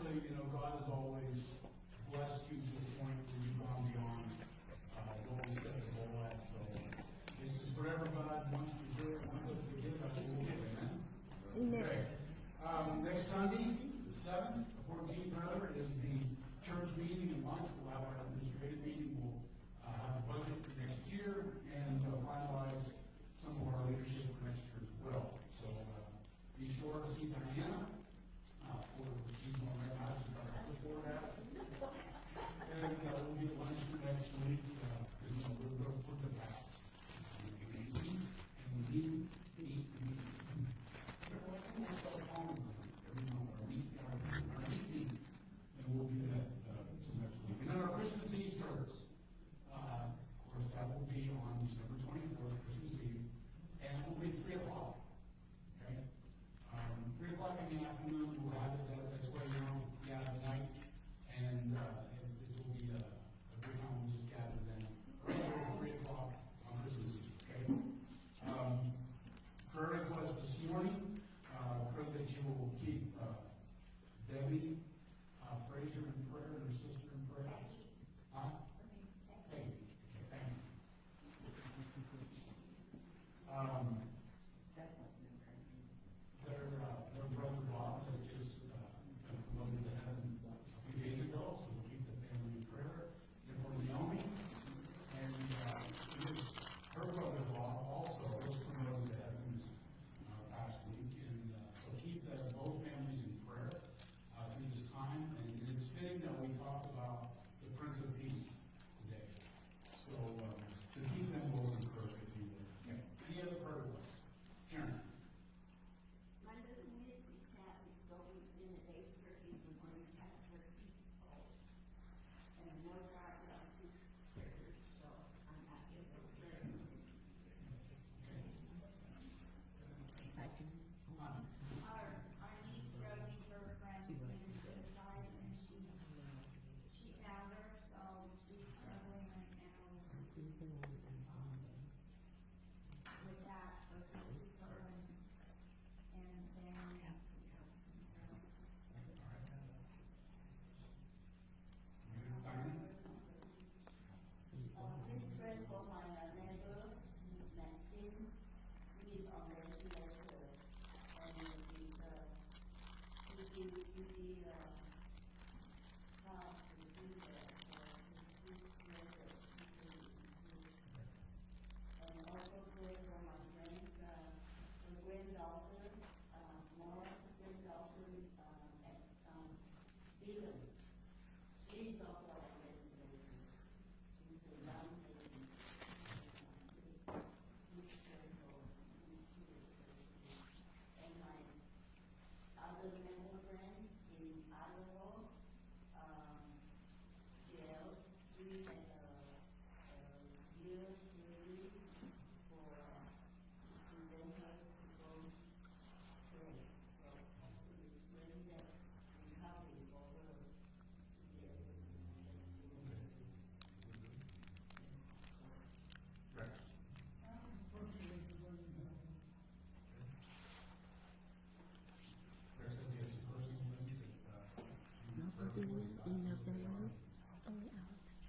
honestly, you know, God has always blessed you to a point where you've gone beyond what we set the goal at. So this is whatever God wants to do, wants us to give, that's what we'll give. Amen? Amen. Okay. Next Sunday, the 7th, the 14th rather, is the church meeting and lunch. We'll have our administrative meeting. We'll have a budget for next year and finalize some of our leadership for next year as well. So be sure to see Diana. She's going right now. She's got her report out. And we'll get lunch next week. We're the best. We eat and we eat and eat and eat. Every month, our meeting, and we'll do that some next week. And then our Christmas Eve service. Of course, that will be on December 24th, Christmas Eve, and it will be 3 o'clock. Okay? 3 o'clock in the afternoon, we'll have it. That's where you know, gather tonight, and this will be a good time. We'll just gather then right here at 3 o'clock on Christmas Eve. Okay? Prayer request this morning. Pray that you will keep Debbie Fraser in prayer and her sister in prayer. Huh? Peggy. Okay, thank you. Their brother Bob has just been promoted to heaven a few days ago, so we'll keep the family in prayer. And for Naomi, and her brother Bob also was promoted to heaven this past week, and so keep both families in prayer through this time. And it's fitting that we talk about the Prince of Peace today. So to keep them both in prayer, if you will. Okay. Any other prayer requests? Sharon. My little Missy cat is going in at 8:30 in the morning after and no God loves his prayers, so I'm not giving a prayer. Our niece Rosie, her friend, committed suicide, and she found her, so she's struggling right now with that, so she's struggling. And then this friend for my neighbor, Maxine, she's on ventilator, and and also pray for my friends, the granddaughter, Laura's granddaughter, at Stephen. She's also on ventilator. She's a young lady. Please pray for these two. And my other member friends in Idaho, jail, we had a year release for prevent her to go pray. So hopefully when that recovery for her to be able to Rex. Rex says he has some personal things that Nobody in the family, only Alex.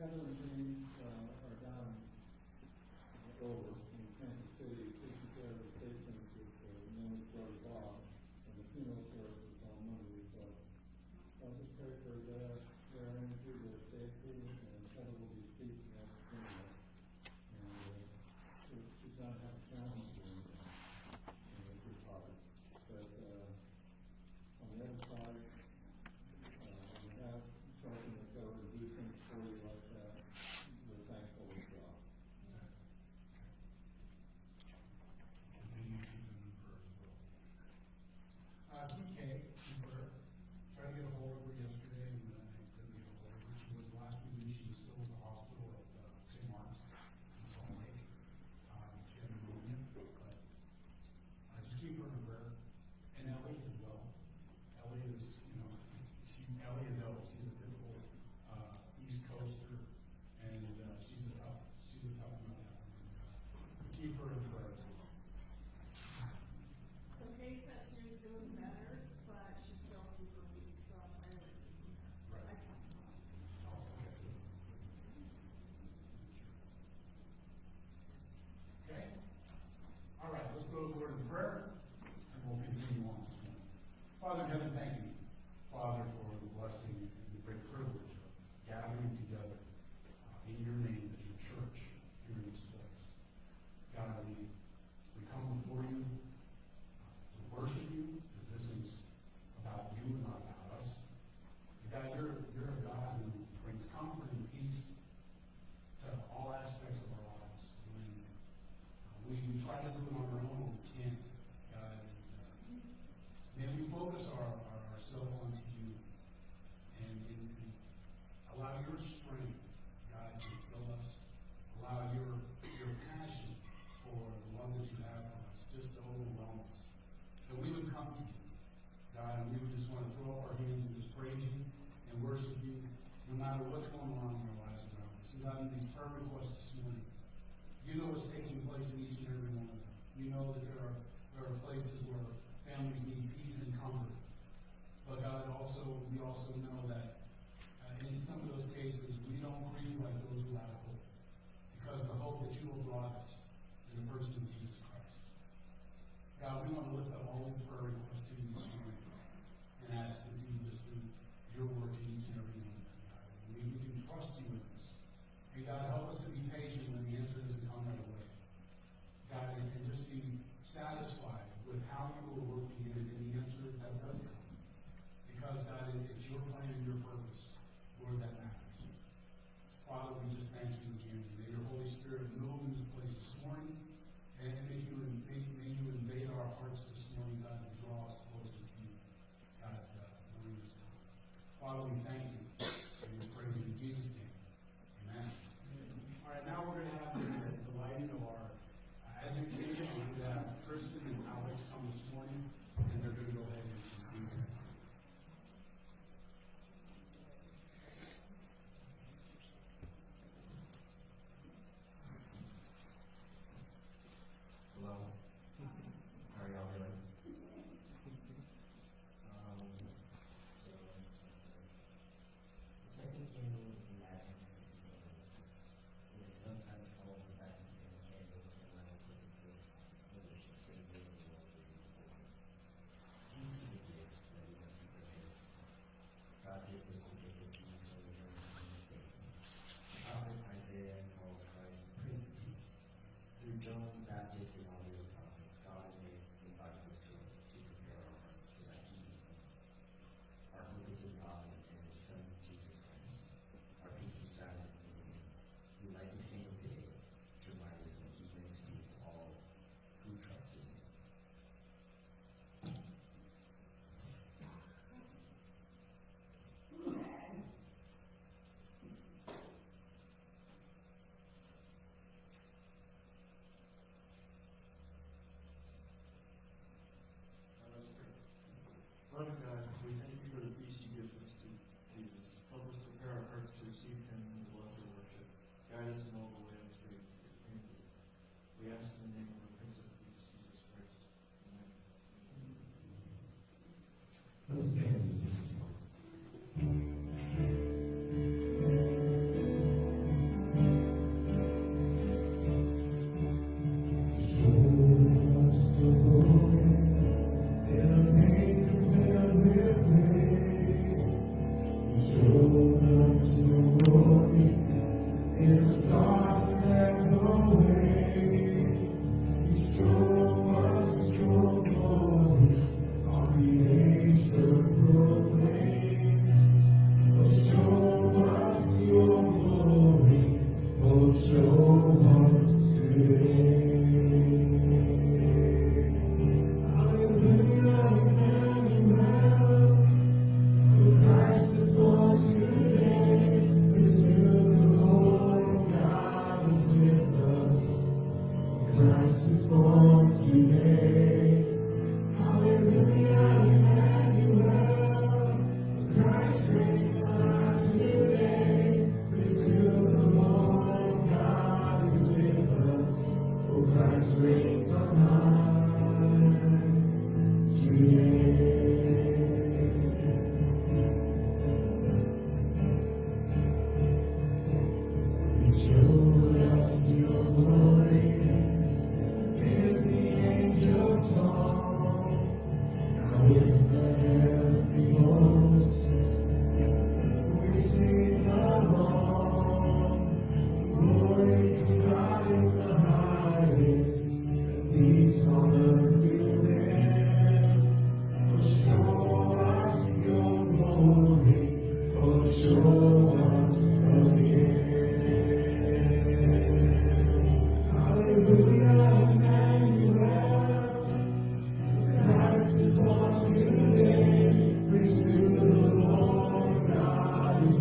Heather and James are down over in Kansas City, taking care of the patients with Nana's brother Bob, and the funeral service is on Monday. So I'll just pray for their energy, their safety, and Heather will be speaking at the funeral. And she's not have a challenge with his father. But on the other side, when you have something that's able to do things for you like that, we're thankful as well. Continue to keep them in prayer as well. Keep Kay in prayer. Tried to get a hold of her yesterday, and I couldn't get a hold of her. She was last week. She was still at the hospital at St. Mark's in Salt Lake. She had pneumonia, but just keep her in prayer. And Ellie as well. Ellie is, Ellie is Ellie. She's a typical East Coaster, and she's a tough nut out. Keep her in prayer as well. So Kay said she was doing better, but she's still super weak, so I'm praying for her. Right. I talked to her. Oh, okay. Okay? All right, let's go to the Lord in prayer, and we'll continue on this morning. Father in heaven, thank you, Father, for the blessing and the great privilege of gathering together in your name as your church here in this place. God, we come before you to worship you, because this is about you and not about us. God, you're a God who brings comfort and peace to all aspects of our lives. When we try to do it on our own, we can't, God. May we focus ourselves onto you and allow your strength, God, to fill us. Allow your passion for the love that you have for us just to overwhelm us. That we would come to you, God, and we would just want to throw up our hands and just praise you and worship you, no matter what's going on in our lives around us. So God, in these prayer requests this morning, you know what's taking place in each and every one of them. You know that there are places where families need peace and comfort. But God, we also know that in some of those cases, we don't grieve like those without hope. Because the hope that you have brought us in the person of Jesus Christ. God, we want to lift up all these prayer requests to you this morning and ask that you just do your work in each and every one of them, God. We can trust you in this. And God, help us to be patient when the answer doesn't come right away. God, and just be satisfied with how you are working in the answer that does come. Because, God, it's your plan and your purpose, Lord, that matters. Father, we just thank you again. May your Holy Spirit move in this place this morning, and may you invade our hearts this morning, God, and draw us closer to you, God, during this time. Father, we thank you, and we praise you in Jesus' name. Amen. All right, now we're going to have the lighting of our education. We're going to have Tristan and Alex come this morning, and they're going to go ahead and sing this. Hello. How are y'all doing? The second candle in Latin is the candle of peace. It is sometimes called the Latin candle to remind us of the grace of the Savior in the world we live for. Peace is a gift that we must be prepared for. God gives us the gift of peace when we turn to Him in faith. The prophet Isaiah calls Christ the Prince of Peace. Through John the Baptist and all the other prophets, God invites us to prepare our hearts so that He may come. Our hope is in God and His Son, Jesus Christ. Our peace is found in Him. We light this candle today to remind us that He brings peace to all who trust in Him. Let's pray. Loving God, we thank you for the peace you give us through Jesus. Help us prepare our hearts to receive Him and to bless our worship. Guide us in all the way of Savior. Thank you. We ask in the name of the Prince of Peace, Jesus Christ. Amen. Let's stand and sing.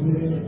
Thank you.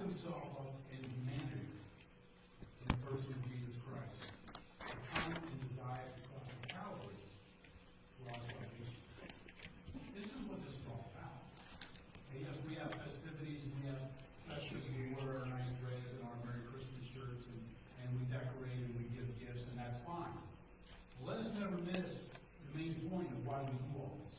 himself up in humanity in the person of Jesus Christ, to come and to die at the cross of Calvary for our salvation. This is what this is all about. And yes, we have festivities, and we have festivals, we wear our nice dreads and our Merry Christmas shirts, and we decorate and we give gifts, and that's fine. But let us never miss the main point of why we do all this.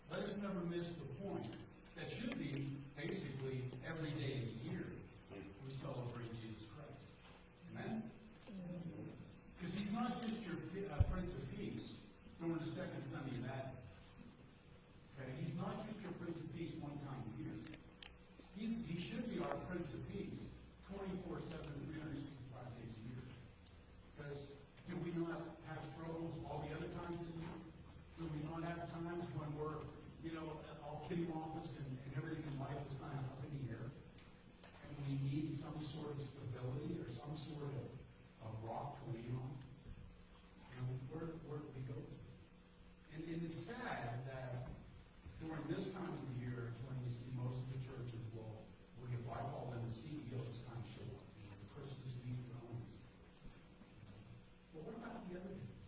Let us never miss the point that should be basically every day of the year we celebrate Jesus Christ. Amen? Because he's not just your Prince of Peace during the second Sunday of Advent. Okay? He's not just your Prince of Peace one time a year. He should be our Prince of Peace 24/7, 365 days a year. Because do we not have struggles all the other times in the year? Do we not have times when we're, all kittywampus and everything in life is kind of up in the air? And we need some sort of stability or some sort of rock to lean on? And where do we go to? And it's sad that during this time of the year is when you see most of the churches will give, I call them the CEOs kind of show up, the Christmas Eve thrones. But what about the other days?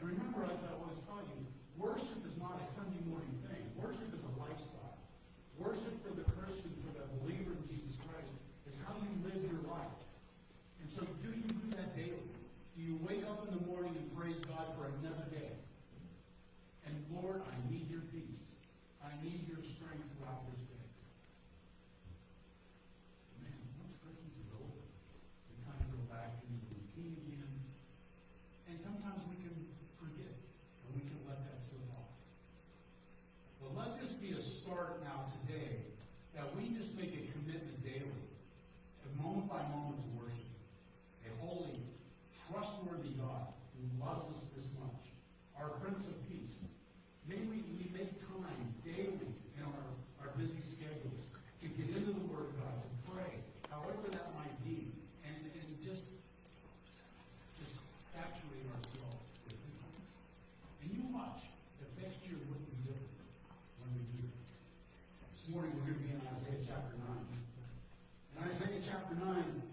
And remember, as I always tell you, worship is not a Sunday morning thing. Worship is a lifestyle. Worship for the Christian, for the believer in Jesus Christ, is how you live your life. And so do you do that daily? Do you wake up in the morning and praise God for another day? And Lord, I need your peace. I need your strength throughout this day. Man, once Christmas is over, we kind of go back into the routine again. And sometimes we can forget, and we can let that slip off. But let this be a start now today, that we just make a commitment daily, moment by moment to worship a holy, trustworthy God who loves us this much, our Prince of Peace. May we make time daily in our busy schedules to get into the Word of God, to pray, however that might be, and just saturate ourselves with Him. And you watch that next year will be different when we do it. This morning we're going to be in Isaiah chapter 9. In Isaiah chapter 9,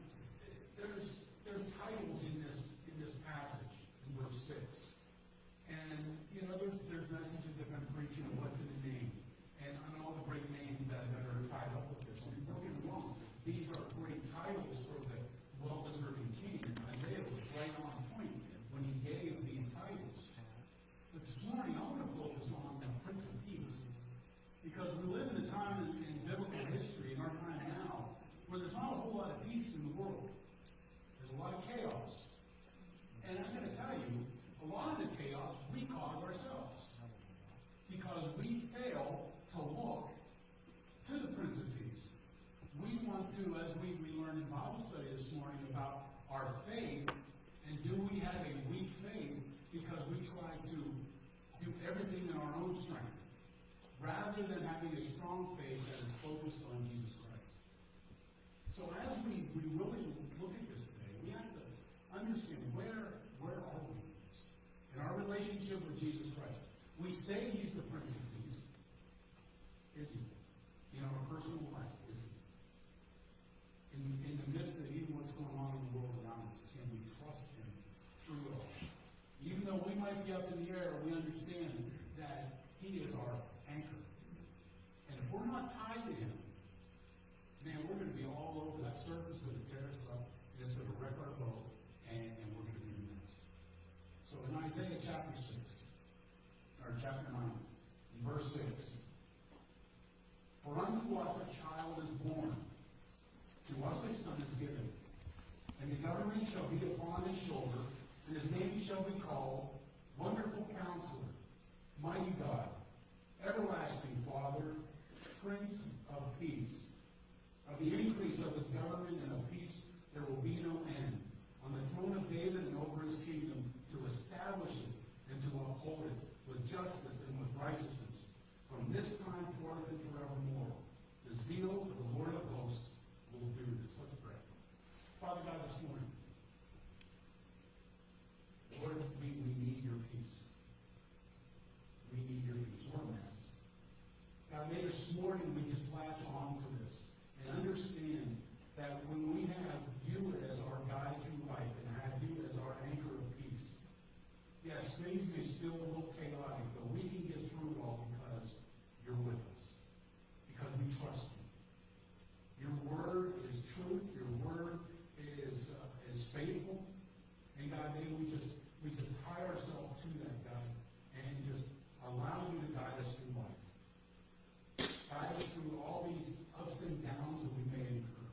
there's titles in this passage, in verse 6. And, there's messages that have been preaching of what's in the name. And all the great names that are tied up with this. And don't get me wrong, these are great titles for the well-deserving king. And Isaiah was right on point when he gave these titles. But this morning, I want to focus on the Prince of Peace. Because we live in a time in biblical history, in our time now, where there's not a whole lot of peace in the world. There's a lot of chaos. And I'm going to tell you, a lot of the chaos we cause ourselves. Because we fail to look to the Prince of Peace. We want to, as we learned in Bible study this morning about our faith, and do we have a weak faith because we try to do everything in our own strength, rather than having a strong faith that is focused on Jesus Christ. So as we really look at this today, we have to understand where are we in our relationship with Jesus Christ. We say He's the Prince of Peace. Is He? In our personal lives, is He? In the midst of even what's going on in the world around us, can we trust Him through it all? Even though we might be up in the air, we understand that He is our anchor. And if we're not tied to Him, man, we're going to be all over. That surface going to tear us up, and it's going to wreck our boat, and we're going to be in a mess. So in Isaiah chapter 6, or chapter 9, in verse 6, for unto us a child is born, to us a son is given, and the government shall be upon his shoulder, and his name shall be called Wonderful Counselor, Mighty God, Everlasting Father, Prince of Peace. Of the increase of his government and of peace there will be no end, on the throne of David and over his kingdom, to establish it and to uphold it with justice and with righteousness, from this time forth and forevermore. The zeal of the Lord of hosts will do this. Let's pray. Father God, this morning, Lord, we need your peace. We need your peace. We're a mess. God, may this morning we just latch on to this. and understand that when we have you as our guide through life and have you as our anchor of peace, yes, things may still look chaotic, but we can get through it all because you're with us, because we trust you. Your word is truth. Your word is faithful. And God, may we just tie ourselves to that, God, and just allow you to guide us through life. Guide us through all these ups and downs that we may incur,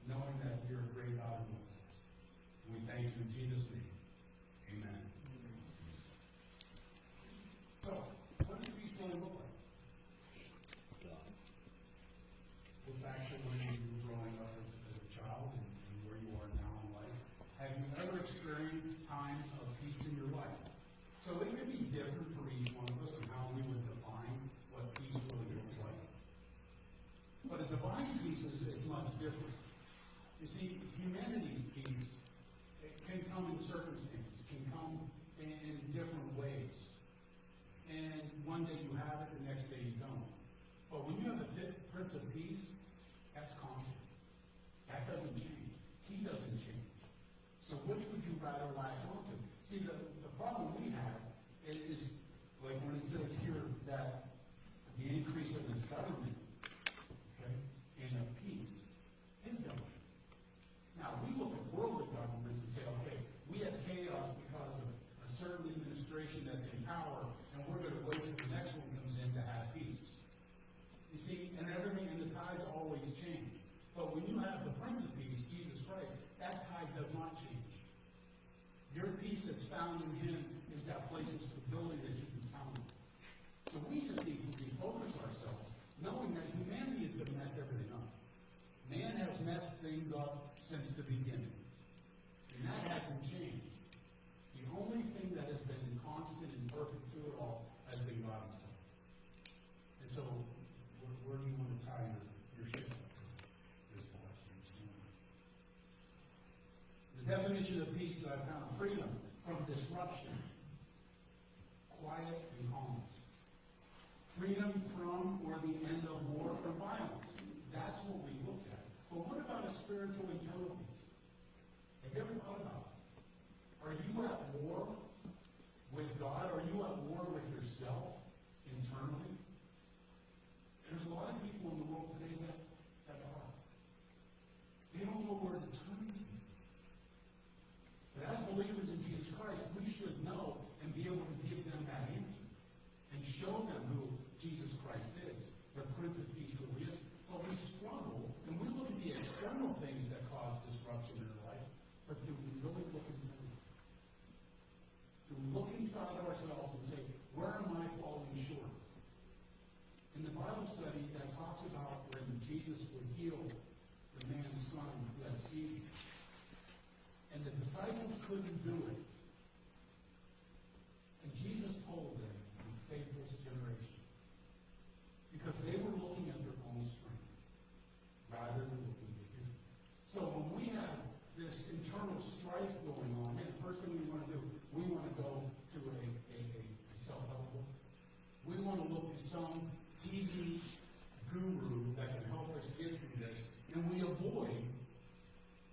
knowing that you're a great God who loves us. And we thank you in Jesus' name. Amen. So, what does peace really look like? Look back to when you were growing up as a child and where you are now in life. Have you ever experienced times of peace in your life? So it could be different for each one of us and how we would define what peace really looks like. But a divine peace is much different. You see, humanity's peace, it can come in circumstances, can come in different ways. And one day you have it, the next day you don't. But when you have the Prince of Peace, that's constant. That doesn't change. He doesn't change. So which would you rather latch onto? See, the problem we have is, like when it says here that the increase of this government, okay, and of peace, his government. Now, we look at worldly governments and say, okay, we have chaos because of a certain administration that's in power, and we're going to wait till the next one comes in to have peace. You see, and everything, and the tides always change. But when you have the Prince of Peace, Jesus Christ, that tide does not change. Your peace that's found in him is that place of stability that you can count on. So we just need to refocus ourselves, knowing that humanity is going to mess everything up. Man has messed things up since the beginning. And that hasn't changed. The only thing that has been constant and perfect through it all has been God himself. And so, where do you want to tie your ship up to this question? The definition of peace that I found: freedom from disruption, quiet and calm. Freedom from or the end of war or violence. That's what we looked at. But what about a spiritual internal peace? Have you ever thought about it? Are you at war with God? Are you at war with yourself internally? There's a lot of people in the world today that are. They don't know where to turn to. But as believers in Jesus Christ, we should know and be able to give them that answer and show them who Jesus Christ is, the Prince of Peace really is. But we struggle, and we look at the external things that cause disruption in our life, but do we really look internally? Do we look inside of ourselves and say, where am I falling short? In the Bible study that talks about when Jesus would heal the man's son who had seizures, and the disciples couldn't do it. And Jesus told them, "You faithless generation," because they were looking at their own strength rather than looking to him. So when we have this internal strife going on, and the first thing we want to do, we want to go to a self-help book. We want to look to some TV guru that can help us get through this, and we avoid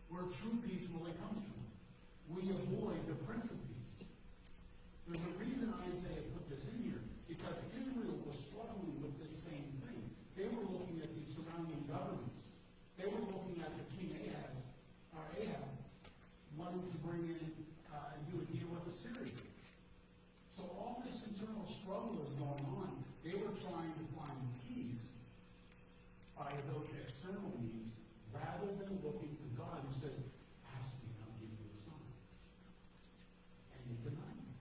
where true peace really comes from. We avoid the Prince of Peace. There's a reason Isaiah put this in here, because Israel was struggling with this same thing. They were looking at the surrounding governments. They were looking at the king Ahab, wanting to bring in and do a deal with Assyria. So all this internal struggle is going on. They were trying to find peace by those external means, rather than looking to God, who says, "Ask me, and I'll give you a sign." And they denied me.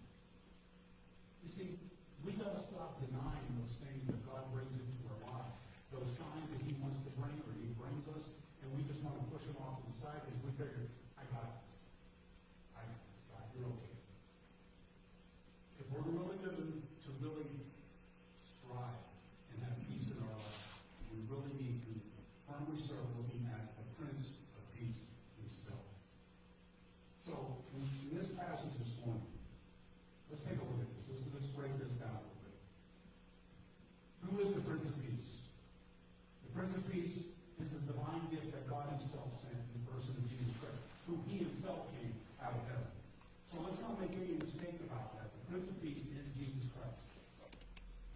You see, we got to stop denying those things that God brings into our lives, those signs that he wants to bring or he brings us, and we just want to push them off to the side because we figure, I got this. God, you're okay. If we're really going to really strive and have peace in our lives, we really need to firmly start looking at the Prince of Peace himself. So, in this passage this morning, let's take a look at this. Let's break this down a little bit. Who is the Prince of Peace? The Prince of Peace is a divine gift that God himself sent in the person of Jesus Christ, who he himself came out of heaven. So let's not make any mistake about that. The Prince of Peace is Jesus Christ.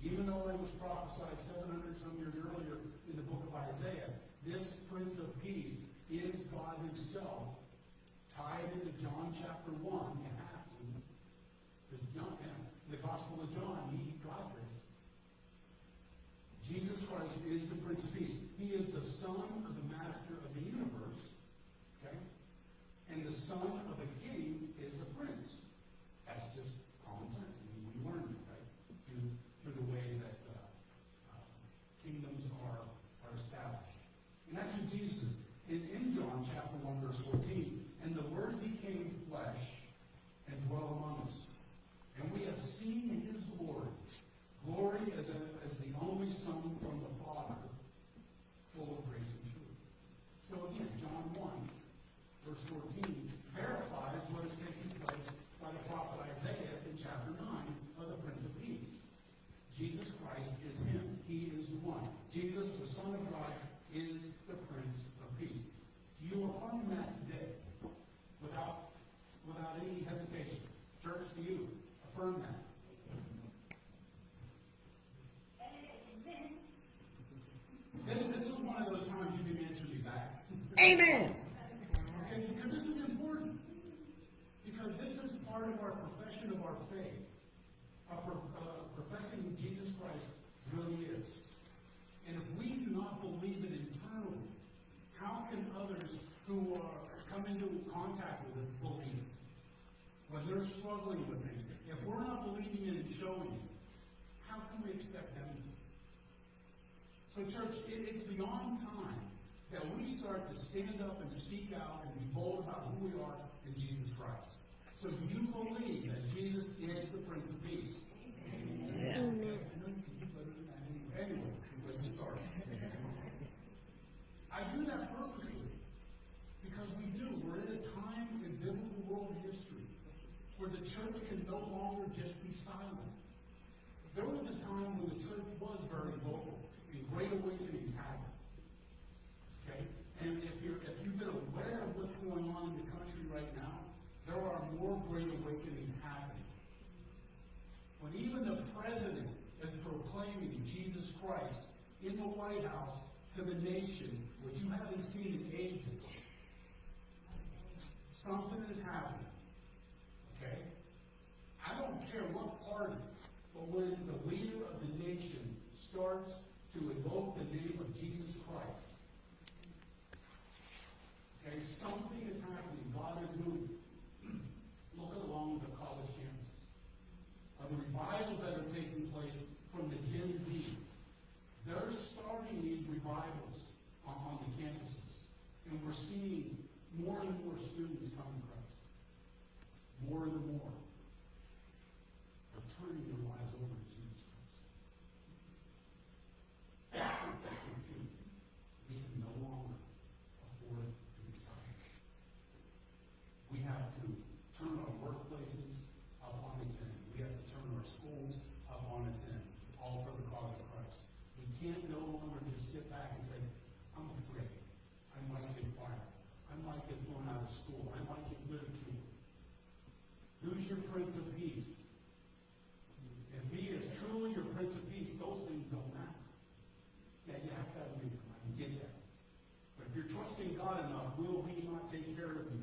Even though it was prophesied 700 some years earlier in the book of Isaiah, this Prince of Peace is God himself, tied into John chapter 1. You have to. Because John, the Gospel of John, he got this. Jesus Christ is the Prince of Peace. He is the Son of the Master of the universe. Okay? And the son of a king is a prince. That's just common sense. I mean, we learned it, right? Through the way that kingdoms are established. And that's who Jesus is. In John chapter 1, verse 14, and the Word became flesh and dwelt among us. And we have seen his glory. Glory as the only Son from the Father, full of grace and truth. So again, John 1, verse 14, verifies what is taking place by the prophet Isaiah in chapter 9 of the Prince of Peace. Jesus Christ is him. He is the one. Jesus, the Son of God, is the Prince of Peace. Do you affirm that today? Without any hesitation. Church, do you affirm that? This is one of those times you can answer me back. Amen. Okay, because this is important. Because this is part of our profession of our faith. Professing Jesus Christ really is. And if we do not believe it internally, how can others who come into contact with us believe it? When they're struggling with things. If we're not believing it and showing it, how can we expect them to? So church, it's beyond time that we start to stand up and speak out and be bold about who we are in Jesus Christ. So do you believe that Jesus is the Prince of Peace? Amen. I know you can do better than that anyway. Anyway, let's start. I do that purposely because we do. We're in a time in biblical world history where the church can no longer just be silent. There was a time when the church was very vocal and great awakenings happened. Okay? And if you've been aware of what's going on in the country right now, there are more great awakenings happening. When even the president is proclaiming Jesus Christ in the White House to the nation, which you haven't seen in ages, something is happening. Okay? I don't care what party, but when the leader of the nation starts to invoke the name of Jesus Christ, okay, something is happening. God is moving. Look along the college campuses. The revivals that are taking place from the Gen Z. They're starting these revivals on the campuses. And we're seeing more and more students come to Christ. More and more are turning their lives over to Jesus Christ. We can no longer afford to be silent. We have to turn our workplaces up on its end. We have to turn our schools up on its end, all for the cause of Christ. We can't no longer just sit back and say, I'm afraid. I might get fired. I might get thrown out of school. I might get ridiculed. Who's your Prince of Peace? If he is truly your Prince of Peace, those things don't matter. Yeah, you have to have wisdom. I can get that. But if you're trusting God enough, will he not take care of you?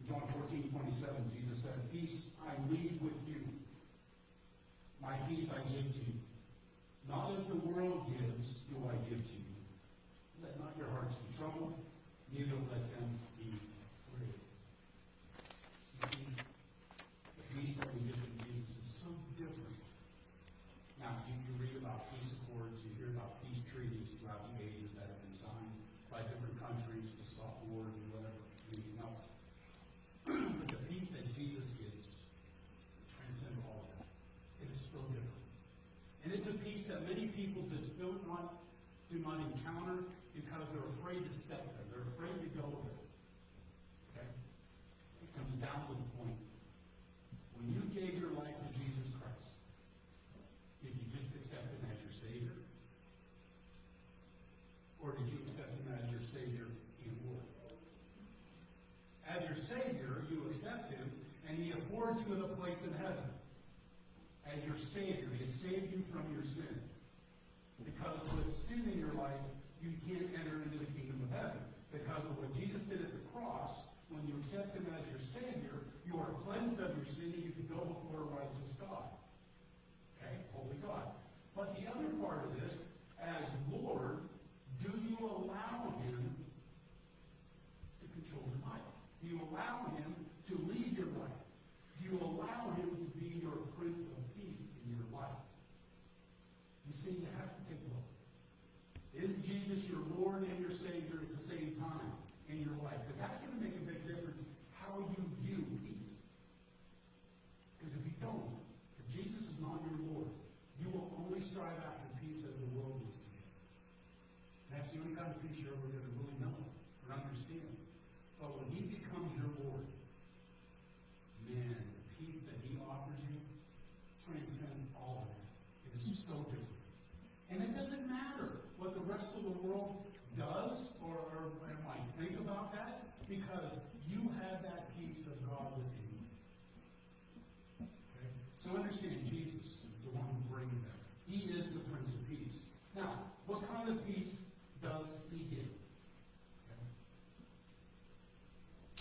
John 14:27, Jesus said, peace I leave with you. My peace I give to you. Not as the world gives, do I give to you. Let not your hearts be troubled, neither let them be afraid. You see, the peace that we get from Jesus is so different. Now, you read about peace accords, you hear about peace treaties throughout the ages that have been signed by different countries to stop wars and whatever, anything else. But the peace that Jesus gives transcends all of that. It is so different. And it's a peace that many people just do not encounter because they're afraid to step there. They're afraid to go there. Okay? It comes down to the point. And he affords you a place in heaven as your Savior. He has saved you from your sin. Because with sin in your life, you can't enter into the kingdom of heaven. Because of what Jesus did at the cross, when you accept him as your Savior, you are cleansed of your sin and you can go before a righteous God. Okay? Holy God. But the other part of this, as Lord, do you allow him to control your life? Do you allow him to lead your life? Do you allow him to be your Prince of Peace in your life? You see, you have to take a look. Is Jesus your Lord and your Savior at the same time in your life? Because that's going to make a big difference how you view peace. Because if you don't, if Jesus is not your Lord, you will only strive after peace as the world will see it. That's the only kind of peace you're ever going to really know or understand. But when he becomes your Lord, man, the peace that he offers you transcends all of that. It is so different. And it doesn't matter what the rest of the world does or might think about that, because you have that peace of God within you. Okay? So understand, Jesus is the one who brings that. He is the Prince of Peace. Now, what kind of peace does he give?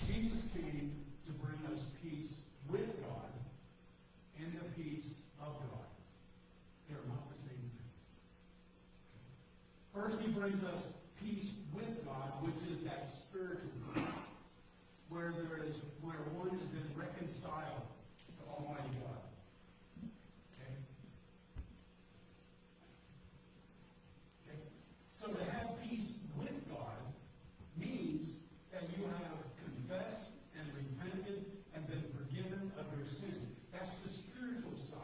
Okay? Jesus came to bring us peace with God and the peace of God. They are not the same things. First, he brings us peace with God, which is that spiritual peace, where one is in reconciled to Almighty God. Okay? Okay? So to have peace with God means that you have confessed and repented and been forgiven of your sins. That's the spiritual side.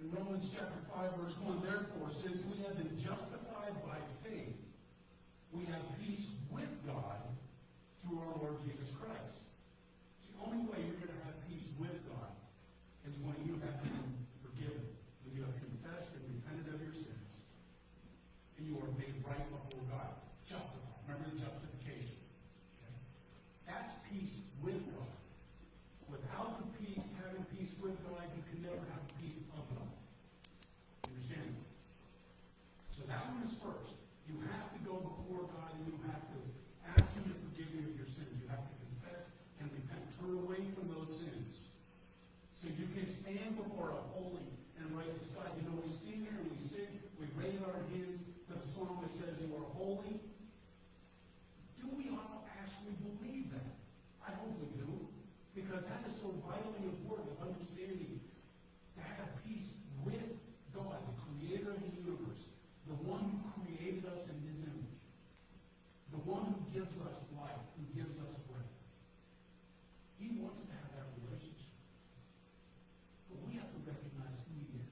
In Romans chapter 5, verse 1, therefore, since we have been justified by faith, we have peace with God through our Lord Jesus Christ. It's the only way you're going to have peace with God is when you have been forgiven, when you have confessed and repented of your sins, and you are made right before God. Justified. Remember the justification. Okay? That's peace with God. Without the peace, having peace with God, you can never have peace of God. You understand? So that one is first. You have to go before God and you have to ask him to forgive you of your sins. You have to confess and repent. Turn away from those sins. So you can stand before a holy and righteous God. You know, we stand there and we sing, we raise our hands to the song that says you are holy. Do we all actually believe that? I hope we do. Because that is so vitally important of understanding to have peace with God, the creator of the universe, the one who created us in his image, the one who gives us life, who gives us breath. He wants to have that relationship. But we have to recognize who he is.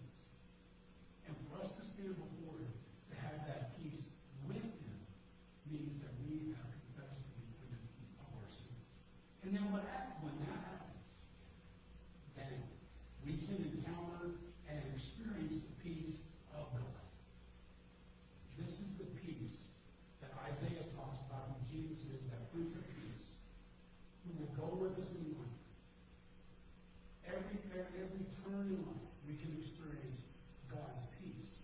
And for us to stand before him, to have that peace with him, means that we have confessed and repented of our sins. And then when that happens, then we can encounter and experience the peace of God. This is the peace that Isaiah talks about when Jesus is that Prince of Peace, who will go with us in life. Every turn in life, we can experience God's peace.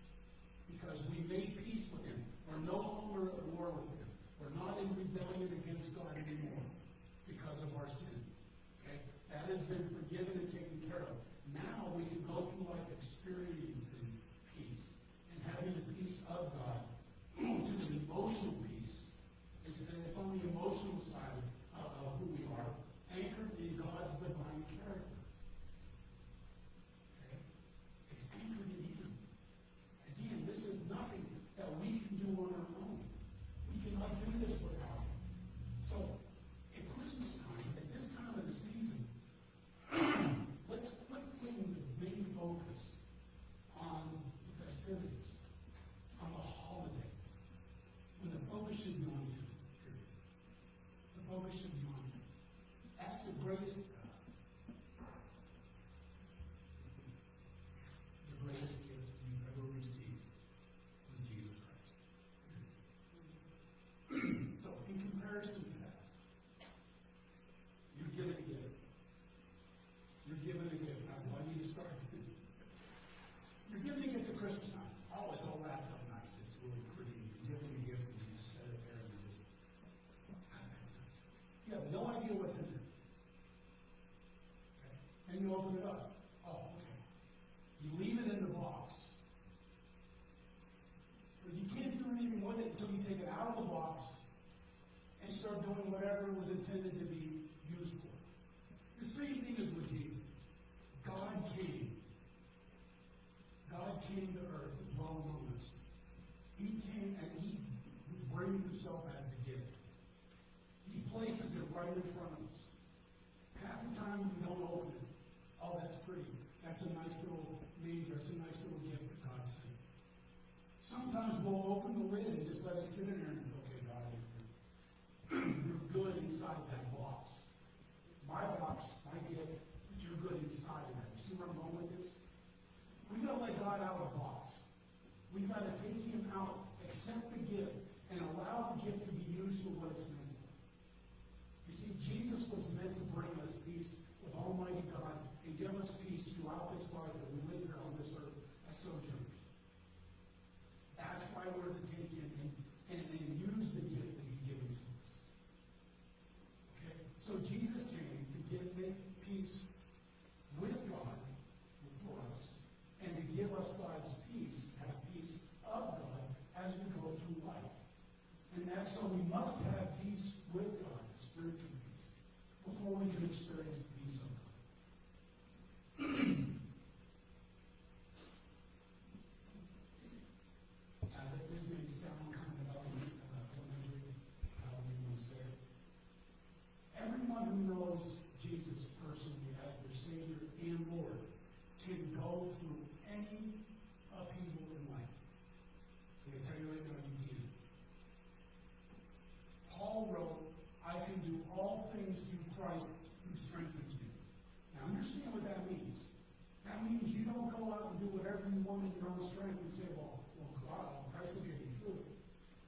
Because we made peace with him. We're no longer at war with him. We're not in rebellion against God anymore because of our sin. Okay? That has been forgiven and taken care of. Now we can go through life experiencing peace and having the peace of God, which is an emotional peace. It's on the emotional side of who we are, anchored in God's divine character. Okay? It's anchored in him. Again, this is nothing that we can do on our own. We cannot do this without him. So, at Christmas time, at this time of the season, let's quit putting the main focus doing whatever it was intended to be used for. The same thing is with Jesus. God came. God came to earth to dwell among us. He came and he was bringing himself as the gift. He places it right in front of us. Half the time we don't open it. Oh, that's pretty. That's a nice little manger. That's a nice little gift that God sent. Sometimes we'll open the lid and just let it sit in there and it's okay, God, you're good inside that box. My box, my gift, but you're good inside of that. You see where I'm going with this? We've got to let God out of the box. We've got to take him out, accept the gift, and allow the gift to be used for what it's meant for. You see, Jesus was meant to bring us peace with Almighty God and give us peace throughout this life that we live here on this earth as sojourners. That's why we're to take him and use the gift that he's given to us. Okay? So Jesus came to make peace with God for us and to give us God's peace, have peace of God as we go through life. And that's so we must have peace with God, spiritual peace, before we can experience the peace of God. This may sound kind of elementary, however you want to say it. Everyone who knows Jesus personally as their Savior and Lord can go through any upheaval in life. I'm going to tell you right now, you can. Paul wrote, I can do all things through Christ who strengthens me. Now understand what that means. That means you don't go out and do whatever you want in your own strength and say, well, God, Christ will get me through it.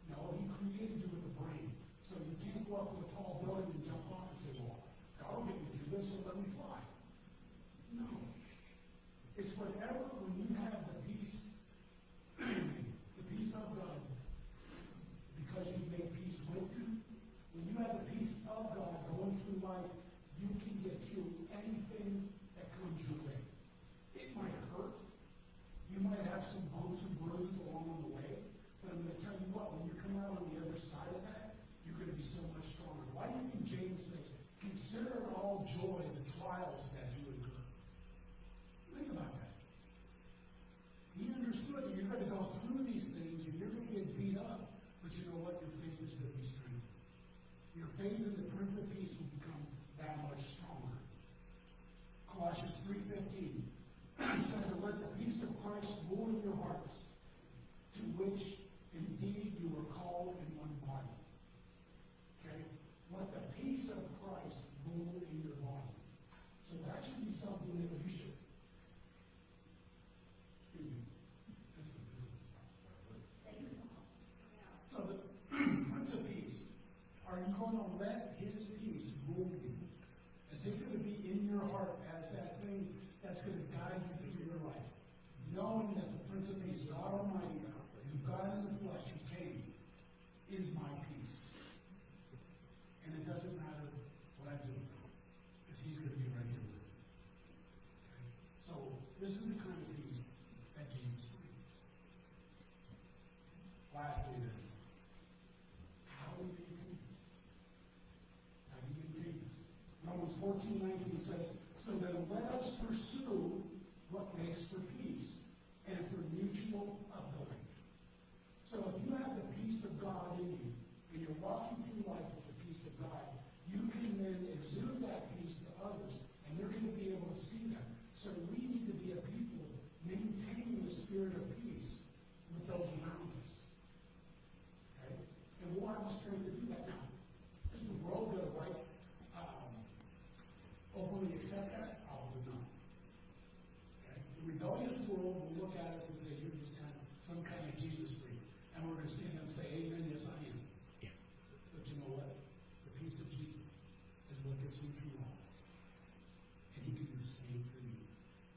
No, he created you with a brain. So you can't go up to a tall building and jump off and say, well, God will get me through this, so let me fly. No. It's whatever, when you have the peace of God, because you make peace with him, when you have the peace of God going through life, you can get through anything that comes your way. It might hurt. You might have some bumps and bruises along the way, but I'm going to tell you what, when you come out on the other side of that, you're going to be so much stronger. Why do you think James says, consider it all joy, the trials that you incur? Think about that. He understood that you're going to go through these things and you're going to get beat up, but you know what? Your faith is going to be strengthened. Your faith in the Prince of Peace will become that much stronger. Colossians 3:15 says, let the peace of Christ rule in your hearts, to which indeed you were called in one body. Okay? Let the peace of Christ rule in your bodies. So that should be something that you should. Excuse me. This is so the Prince of Peace, are you going to let his peace rule you? Is it going to be in your heart as that thing that's going to guide you through your life? Knowing that the Prince of Peace, God Almighty, who God in the flesh, who came, is my peace. And it doesn't matter what I do, because he's going to be right here with me. Okay? So this is the kind of peace that Jesus brings. Lastly then, how do we maintain this? How do you maintain this? Romans 14:19 says, so then let us pursue what makes for peace and for mutual upbuilding. So if you have the peace of God in you, and you're walking through life with the peace of God, you can then exude that peace to others, and they're going to be able to see that. So we need to be a people maintaining the spirit of peace with those around us. Okay? And we'll have the strength to do that now. Is the world going to overly accept that? Probably not. Okay? The rebellious world will look at us and say, you're just some kind of Jesus freak. And we're going to see them say, amen, yes I am. Yeah. But you know what? The peace of Jesus is what gets me through all this. And he can do the same for you.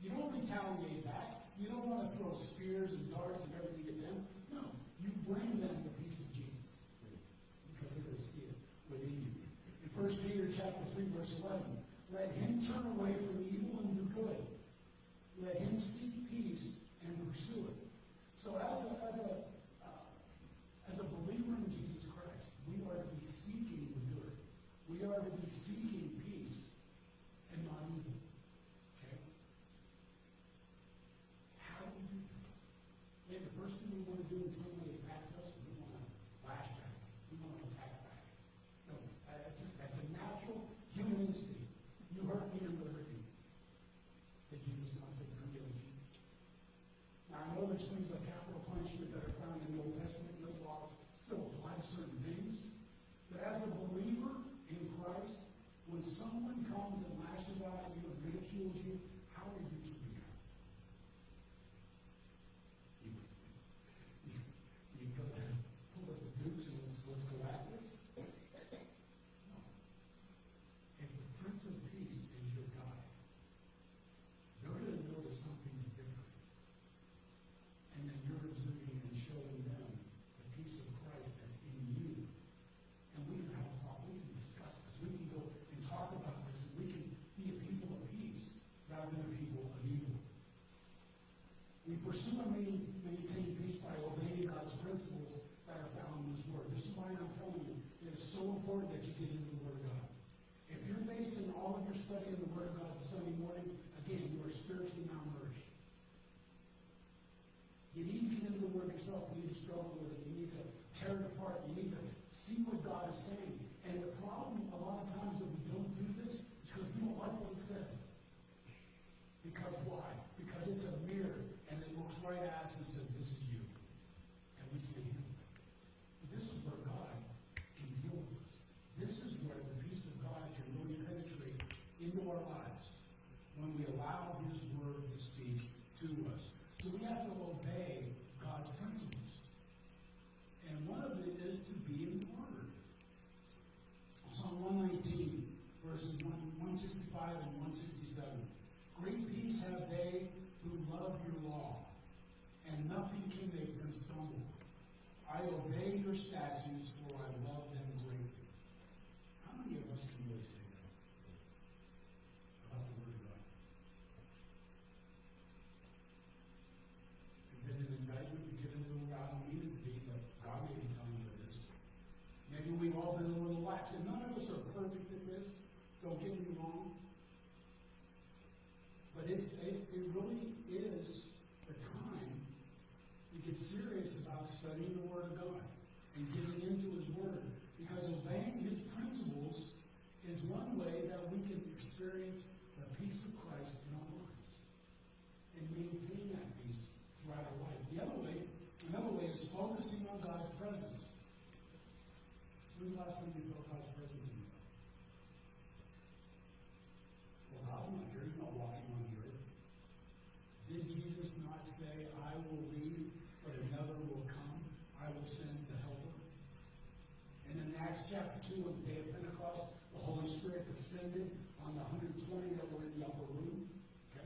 You don't retaliate back. You don't want to throw spears and darts and everything at them. No. You bring them the peace of Jesus. Because they're going to see it within you. In 1 Peter chapter 3, verse 11, let him turn away from evil and do good. Let him seek peace and pursue it. So as a believer in Jesus Christ, we are to be seeking the good. towards you, how are you to react? You go and pull up the dukes and let's go at this? No. If the Prince of Peace is your guide, you're going to notice something's different. And then you're exhibiting and showing them the peace of Christ that's in you. And we can have a talk, we can discuss this, we can go and talk about this, and we can be a people of peace rather than a people of evil. We pursue and maintain peace by obeying God's principles that are found in His Word. This is why I'm telling you, it is so important that you get into the Word of God. If you're basing all of your study in the Word of God Sunday morning, again, you are spiritually malnourished. You need to get into the Word yourself. You need to struggle with it. You need to tear it apart. You need to see what God is saying. And the problem a lot of times that we don't do this is because we don't like what it says. Because why? Because it's a mirror and it looks right at us and says, this is you. And we can't handle it. But this is where God can deal with us. This is where the peace of God can really penetrate into our lives when we allow His Word to speak to us. So we have to obey God's principles. And one of it is to be in the Word. Psalm 119, verses 165 and 167. Great peace have they who love your law, and nothing can make them stumble. I obey your statutes, for I love them greatly. How many of us can really say that about the Word of God? Is it an indictment to get into the Word? I don't mean it to be, but God may be telling you this. Maybe we've all been a little lax, and none of us are perfect at this. Don't get me wrong. But it really is a time to get serious about studying the Word of God and getting into His Word. Because obeying His principles is one way that we can experience the peace of Christ in our lives and maintain that peace throughout our life. Another way is focusing on God's presence. When's the last time you felt God's presence in your life? Well, God's not here. He's not walking on the earth. Did Jesus not say, I will leave, but another will come? I will send the helper. And in Acts chapter 2, on the day of Pentecost, the Holy Spirit descended on the 120 that were in the upper room. Okay?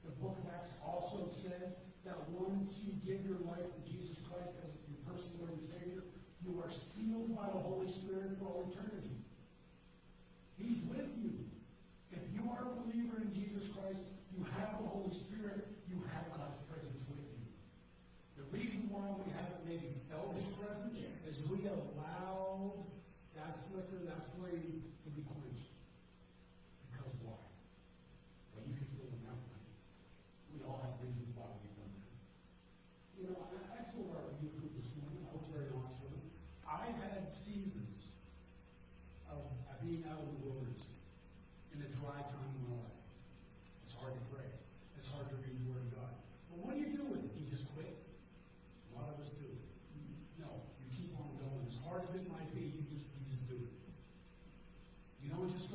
The book of Acts also says that once you give your life to Jesus Christ as your personal Lord and Savior, you are sealed by the Holy Spirit for all eternity. He's with you. If you are a believer in Jesus Christ, you have the Holy Spirit, you have God's presence with you. The reason why we haven't maybe felt His presence is we allowed that flicker, that flame to be quenched. Because why? Well, you can fill in that way. We all have reasons why we've done that. You know, I told our youth group this morning, I was very honest with them. I've had seasons of being out in the wilderness in a dry time in my life. It's hard to pray. It's hard to read the Word of God. But what do you do with it? You just quit? A lot of us do. No, you keep on going. As hard as it might be, you just do it. You know, it's just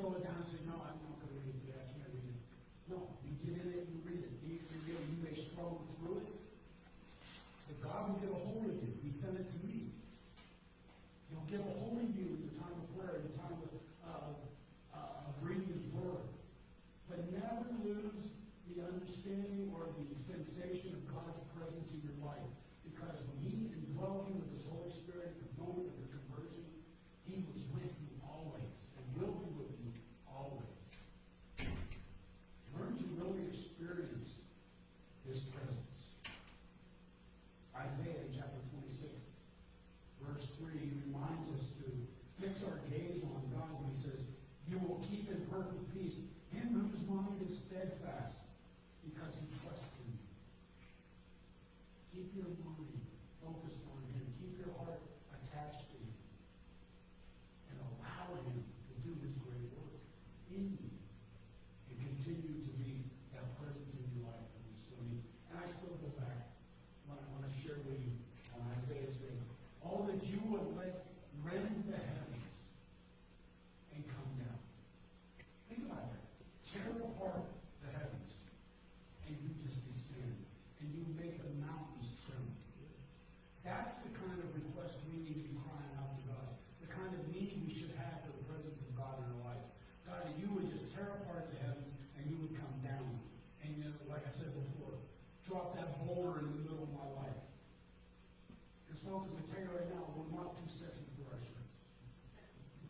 Because folks, I'm going to tell you right now, we're not too sexy for our shirts.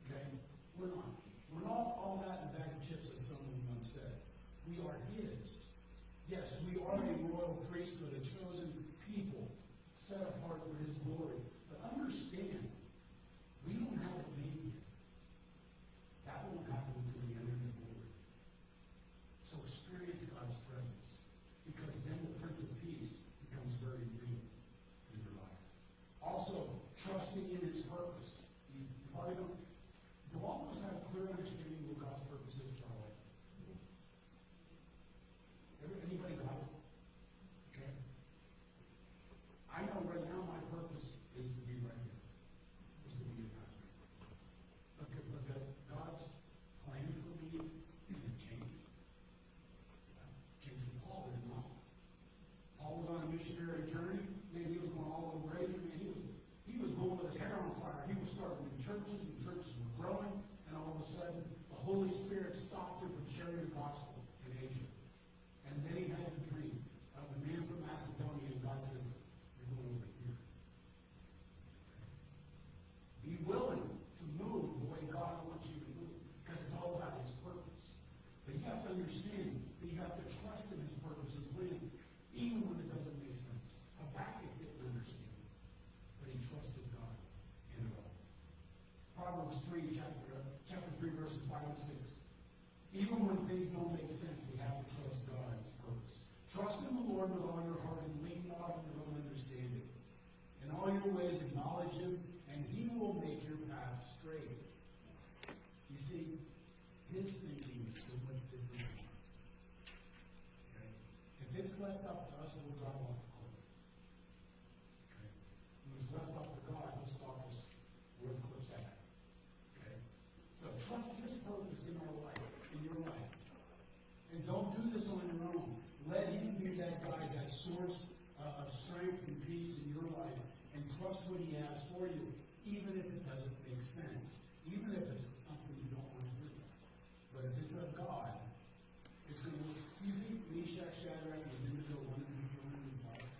Okay? We're not. We're not all that in a bag of chips, as someone once said. We are His. Yes, we are a royal priesthood, a chosen people, set apart for His glory. But understand, we don't have it made yet. That won't happen until we enter the glory. So experience God's presence, because then the Prince of Peace becomes very real in your life. Also, trusting in His purpose. You probably don't. Do all of us have a clear understanding of what God's purpose is for our life? Anybody got it? Okay. I know right now my purpose is to be right here. Is to be a pastor. But God's plan for me didn't change. Changed for Paul, did it not? Paul was on a missionary journey. Man, he was going all over Asia. Man, he was going with his hair on fire. He was starting new churches, and churches were growing. And all of a sudden, the Holy Spirit stopped him from sharing the gospel in Asia. And then he had a dream of a man from Macedonia, and God says, "You're going over here." Be willing to move the way God wants you to move, because it's all about His purpose. But you have to understand that you have to trust in His purpose and plan, even when it doesn't make sense. Habakkuk didn't understand, but he trusted God in it all. Proverbs 3, chapter 3, verses 5 and 6. Even when things don't make sense, we have to trust God's purpose. Trust in the Lord with all your heart and lean not on your own understanding. In all your ways acknowledge Him, and He will make your path straight. You see, His thinking is so much different than ours. Okay? If it's left up to us, we'll drive off the cliff. Okay? When it's left up to God, He'll stop us where the cliff's at. Okay? So trust His purpose in our life, in your life. And don't do this on your own. Let Him be that guide, that source of strength and peace in your life, and trust what He has for you, even if it doesn't make sense, even if it's something you don't want to do. But if it's of God, it's going to work. You think Meshach, Shadrach, and Abednego wanted to be thrown in the fire?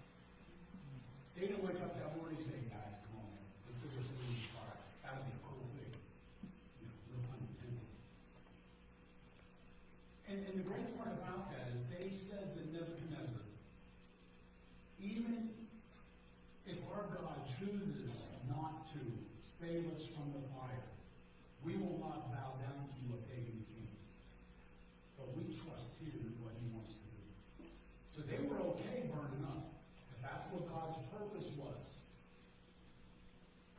They didn't wake up that morning and say, "Guys, come on, man, let's go throw in the fire." That would be a cool thing. You know, no pun intended. And the great part about that is they said to Nebuchadnezzar, even if our God chooses not to save us from the fire, we will not bow down to a pagan king. But we trust Him in what He wants to do. So they were okay burning up, if that's what God's purpose was.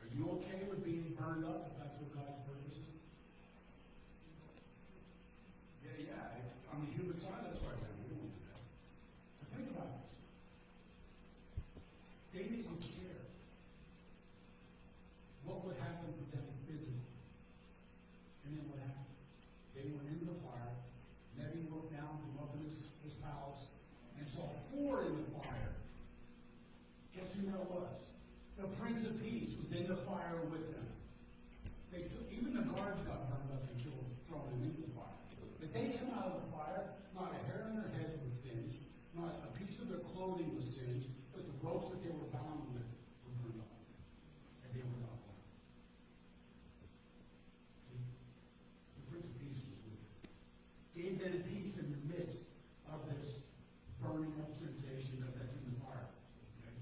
Are you okay with being burned up if that's what God's purpose is? Yeah. On the human side, that's right now. We don't do that. But think about this. They didn't care what would happen to them physically. And then what happened? They went into the fire. Nebi looked down from up in his palace and saw 4 in the fire. Guess who that was? The Prince of Peace was in the fire with them. Even the guards got burned up and killed, thrown into the fire. But they came out of the fire, not a hair on their heads was singed, not a piece of their clothing was singed, but the ropes that they were bound with were burned up. And they were not bound. See? The Prince of Peace was with them. Gave them peace in the midst of this burning up sensation that's in the fire. Okay?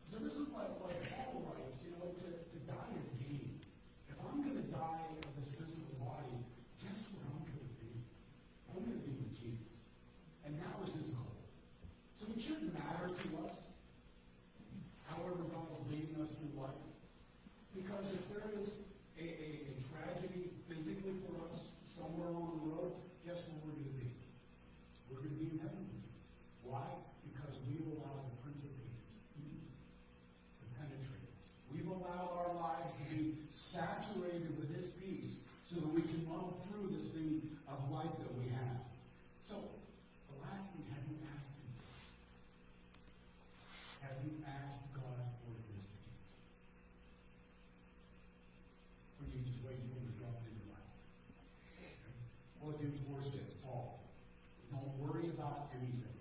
So this is like Paul writes, to die is gain. If I'm going to die of this physical body, guess where I'm going to be? I'm going to be with Jesus. And that was His goal. So it shouldn't matter to us however God is leading us through life. Because if there is a tragedy physically for us somewhere along the road, guess where we're going to be? We're going to be in heaven. Why? Because we've allowed the Prince of Peace to penetrate us. We've allowed our lives to be saturated with His peace so that we can run through this thing of life that we have. So, the last thing, have you asked Him? Have you asked God for His peace? Or are you just waiting for Him to drop it in your life? Philippians 4:6, Paul. Don't worry about anything,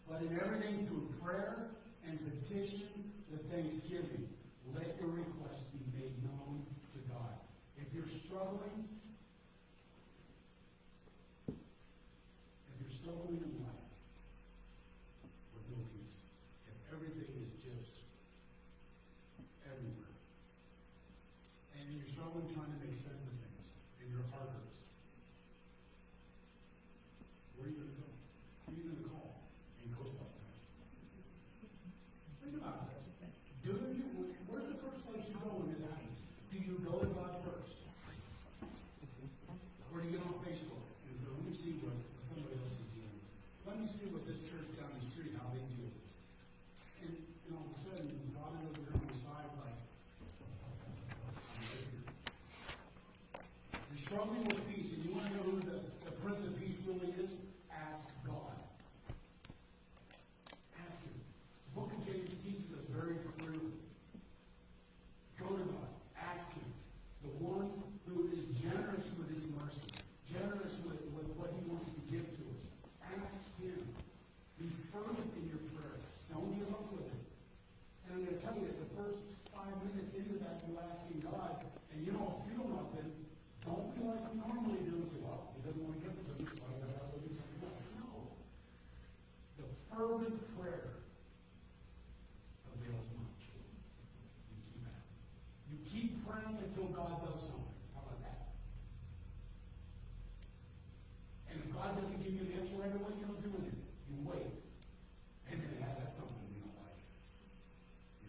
but in everything through prayer and petition with thanksgiving, let your request be made known to God. If you're struggling in life with no peace, if everything is just everywhere, and you're struggling trying to make sense of things, and your heart hurts, where are you going to go? Who are you going to call? And Ghostbusters. Think about this. Where's the first place you go when this happens? Do you go to God first? Or do you get on Facebook and go, let me see what somebody else is dealing with. Let me see what this church down the street, how they deal with this. And all of a sudden, God is over here on the side like, I'm right here. You're struggling with peace, and you want to know who the Prince of Peace really is? Ask God. Ask Him. The book of James teaches us very clearly. Go to God. Ask Him. The one who is generous with His mercy, generous with what He wants to give to us. Ask Him. Be fervent in your prayer. Don't give up with it. And I'm going to tell you, the first 5 minutes into that, you asking God, and you don't feel nothing, don't be like you normally do and say, well, He doesn't want to give it to me, so I guess I'll look at something else. No. The fervent prayer avails much. You keep at it. You keep praying until God does something. How about that? And if God doesn't give you an answer right away, you don't do anything. You wait. And then that's something we don't like.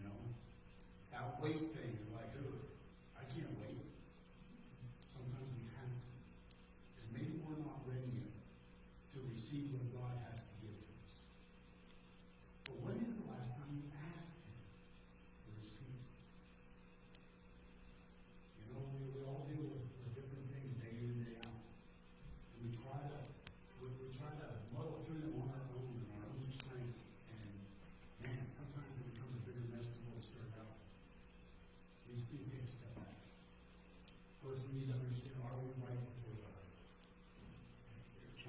You know? That wait thing is like, ugh, I can't wait. Sometimes we have to. Because maybe we're not ready yet to receive what God has to give to us. But when is the last time you asked Him for His peace? You know, we all deal with different things day in and day out. And we try to muddle through them on our own and our own strength. And man, sometimes it becomes a bigger mess than what we started out with. We just need to take a step back. First, we need to understand, are we right before God?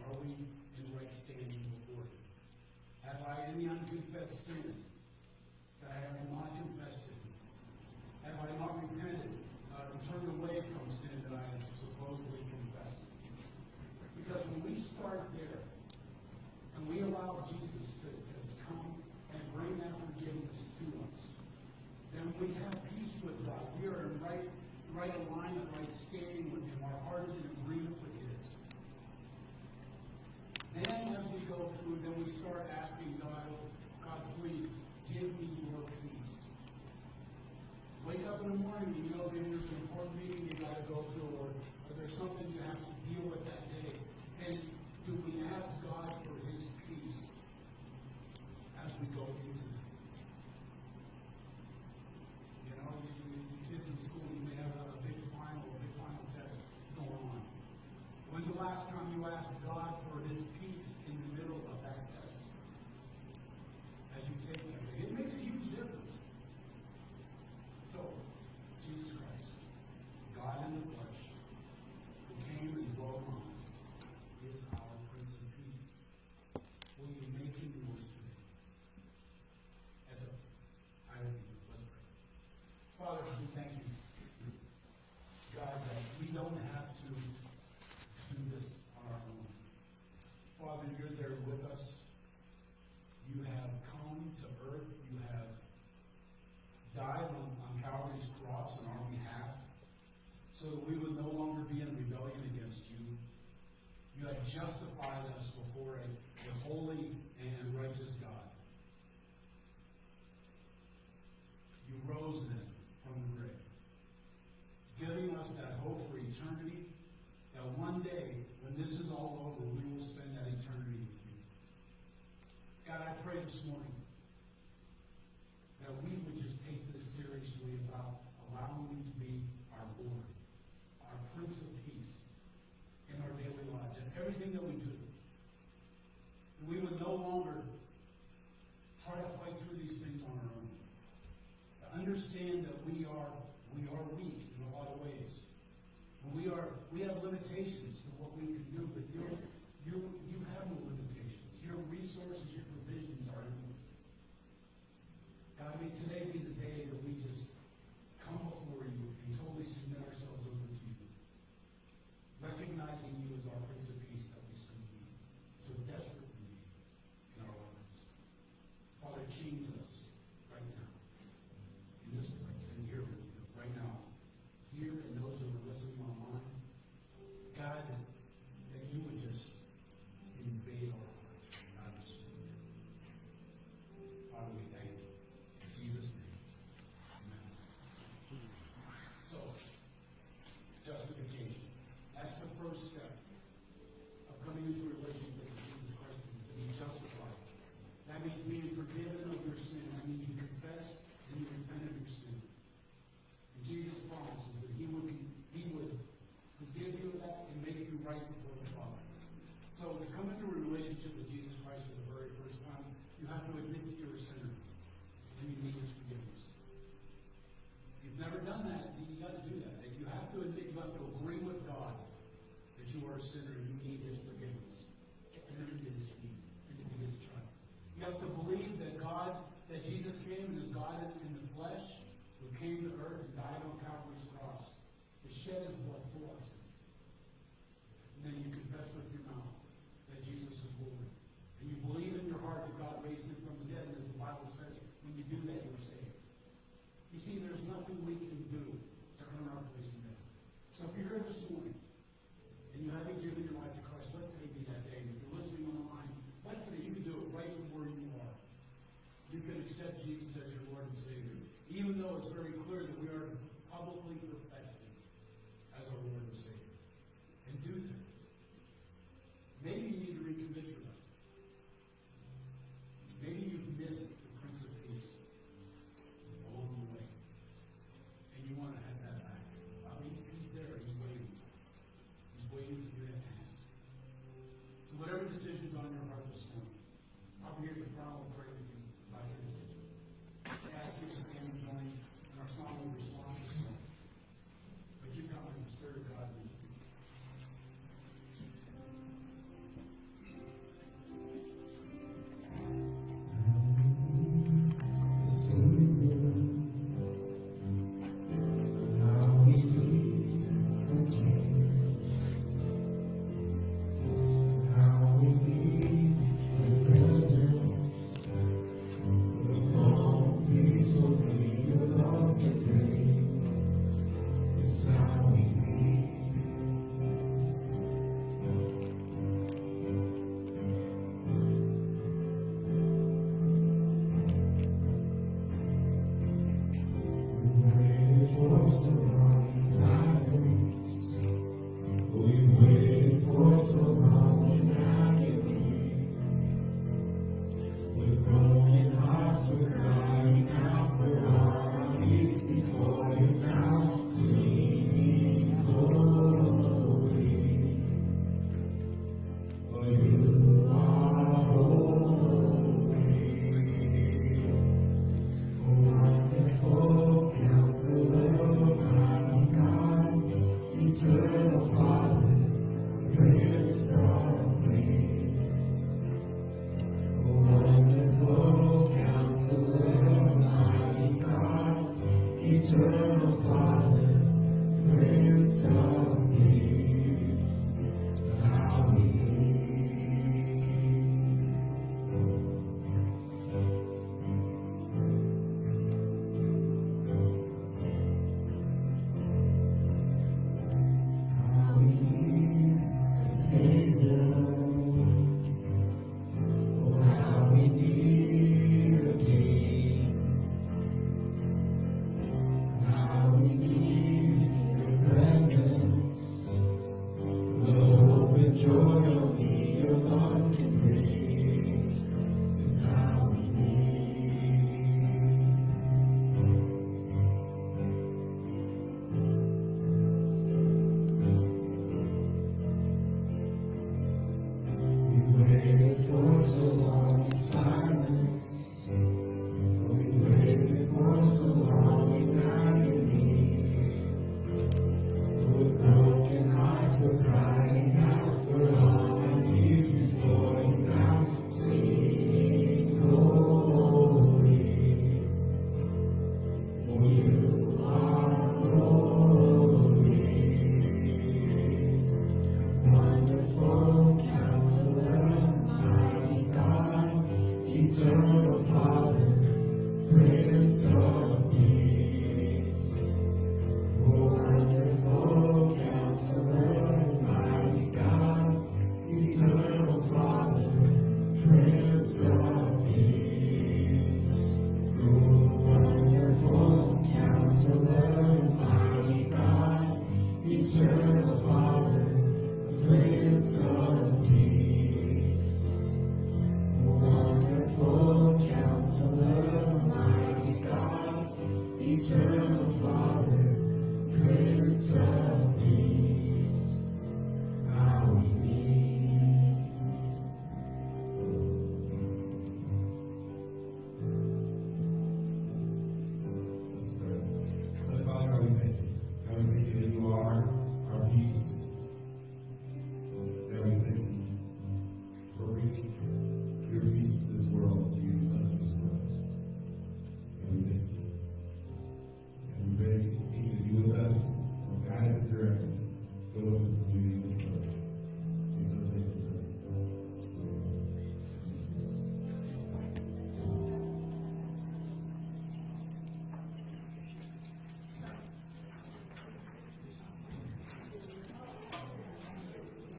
Are we in right standing before Him? Have I any unconfessed sin that I have not confessed it? Have I not repented, turned away from sin that I have supposedly confessed? Because when we start there, and we allow Jesus to come and bring that forgiveness to us, then we have peace with God. We are in right alignment, right standing with Him. Our heart is in agreement with His. Then as we go through, then we start asking God, God, please give me your peace. Wake up in the morning, you know that there's an important meeting you got to go to, or there's something you have to deal with that day. And do we ask God for His peace as we go into it? You know, you kids in school, you may have a big final test going on. When's the last time you asked God for His peace in the middle of that test? As you take that, it makes a huge difference. So, Jesus Christ, God in the flesh, who came and dwelt among us, is our Prince of Peace. Will you make Him yours today? That's a I will be. Let's pray. Father, we thank you, God, that we don't have to do this on our own. Father, you're there with us. You have come to earth. You have died on Calvary's cross on our behalf so that we would no longer be in rebellion against you. You have justified us before a holy and righteous God. You rose then from the grave, giving us that hope for eternity, that one day, when this is all over, we will spend that eternity with you. God, I pray this morning that we would just take this seriously about allowing you to be our Lord, our Prince of Peace in our daily lives and everything that we do. And we would no longer try to fight through these things on our own. To understand that we are weak in a lot of ways. And we have limitations to what we can do, but you have no limitations. Your resources, your provisions are endless. God, may today be the day that we just justification. That's the first step of coming into a relationship with Jesus Christ, is to be justified. That means being forgiven of your sin. That means you confess and you repent of your sin. And Jesus promises that He would forgive you of that and make you right before the Father. So to come into a relationship with Jesus Christ for the very first time, you have to admit that you're a sinner and you need His forgiveness. If you've never done that, you got to do that. You have to admit, you have to agree with God that you are a sinner and you need His forgiveness. Enter into His kingdom, into His tribe. You have to believe that that Jesus came and is God in the flesh, who came to earth and died on Calvary's cross to shed His blood for our sins. And then you confess with your mouth that Jesus is Lord. And you believe in your heart that God raised Him from the dead, and as the Bible says, when you do that, you're saved. You see, there's nothing we can do to earn our place in heaven. So if you're here this morning and you haven't given your life to Christ, let today be that day. And if you're listening online, let today, you can do it right from where you are. You can accept Jesus as your Lord and Savior, even though it's very clear that we are to publicly profess Him as our Lord and Savior. And do that. Maybe you need to recommit your life. Maybe you've missed the Prince of Peace along the way. And you want to have that back. He's there. He's waiting. He's waiting for you to ask. So whatever decision's on your heart this morning, I'll be here at the front. I'll pray with you about your decision. I ask you to stand and join in our song of response this morning. But you come as the Spirit of God leads you. Eternal Father, Prince of Peace.